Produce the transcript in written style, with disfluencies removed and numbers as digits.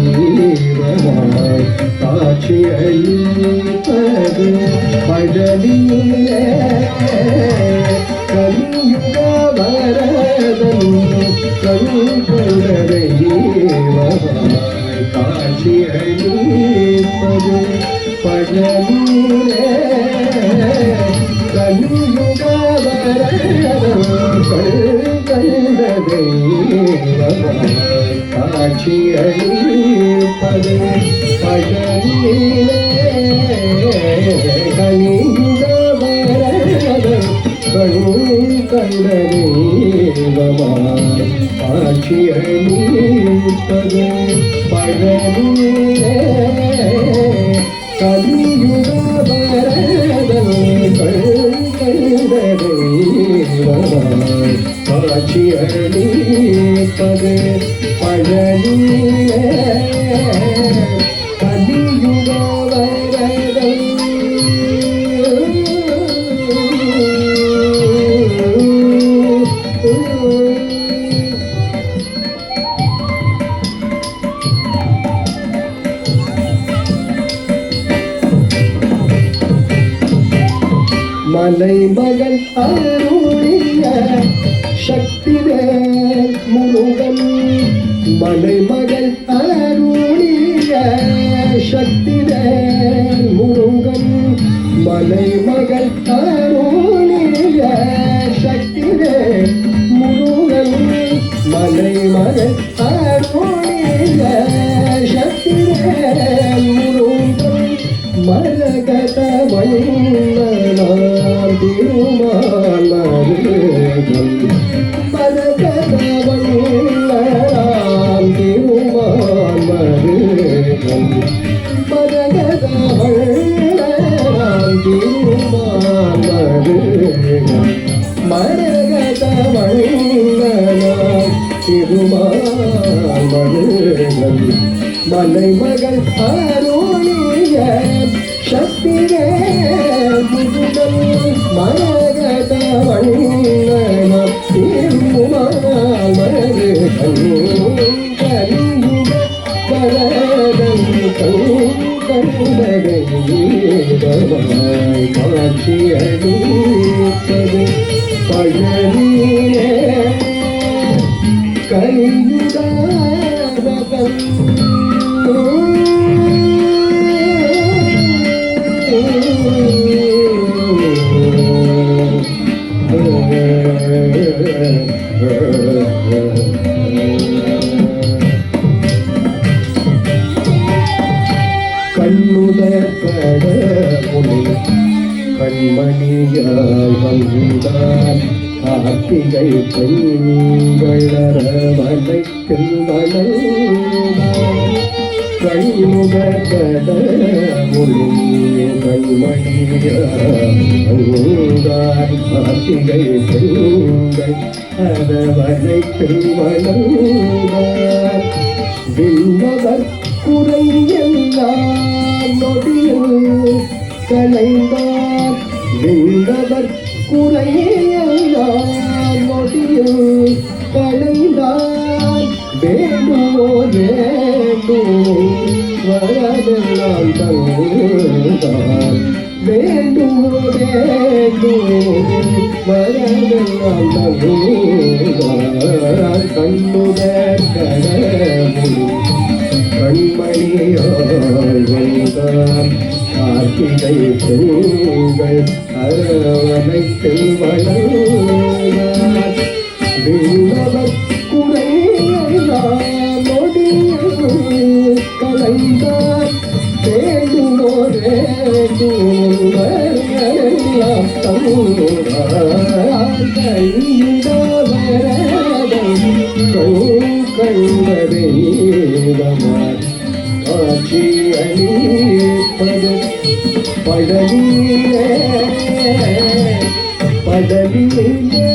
தெய்வமாய் காட்சி அளிப்பது பழனியிலே கலியுக வரதன் கண்கொண்ட தெய்வமாய் காட்சி அளிப்பது பழனியிலே கலியுக வரதன் கண்கொண்ட தெய்வமாய் காட்சி அளிப்பது பழனியிலே கலியுக வரதன் கண்கொண்ட தெய்வமாய் காட்சி அளிப்பது பழனியிலே கலியுக வரதன் கண்கொண்ட தெய்வமாய் காட்சி அளிப்பது பழனியிலே கலியுக வரதன் மலை மகள் அருளிய சக்திவேல் முருகன் மலை மகள் அருளிய சக்திவேல் முருகன் மலை மகள் அருளிய சக்திவேல் முருகன் மலை மகள் அருளிய சக்திவேல் முருகன் மரகத வண்ணனார் திருமால் மருகன் மரகத வண்ணனார் திருமால் மருகன் மரகத வண்ணனார் திருமால் மருகன் மரகத வண்ணனார் திருமால் மருகன் மலைமகள் அருளிய சக்திவேல் முருகன் மரகத வண்ணனார் திருமால் மருகன் கலியுக வரதன் கண்கொண்ட தெய்வமாய் காட்சி அளிப்பது பழனியிலே கலியுக வரதன் கண்ணுதற் கடவுளை கண்மணியாய் வந்தார் கார்த்திகை பெண்களரவணைக்கில் வளர்ந்தார் கண்ணுதற் கடவுளை கண்மணியாய் வந்தார் கார்த்திகை பெண்கள் அரவணைக்கில் வளர்ந்தார் விண்ணவர் குறையெல்லாம் நொடியில் கலைந்தார் விண்ணவர் குறையெல்லாம் நொடியில் கலைந்தார் வேண்டுவோர் வேண்டும் வரதெல்லாம் தந்தார் வேண்டுவோர் வேண்டும் வரதெல்லாம் தந்தார் கண்ணுதற் கடவுளை கண்மணியாய் வந்தார் கார்த்திகை பெண்கள் அரவணைக்கில் வளர்ந்தார் விண்ணவர் குறையெல்லாம் நொடியில் கலைந்தார் வேண்டுவோர் வேண்டுவரெல்லாம் தந்தார் கலியுக வரதன் கண்கொண்ட தெய்வமாய் காட்சி அளிப்பது பழனியிலே பழனியிலே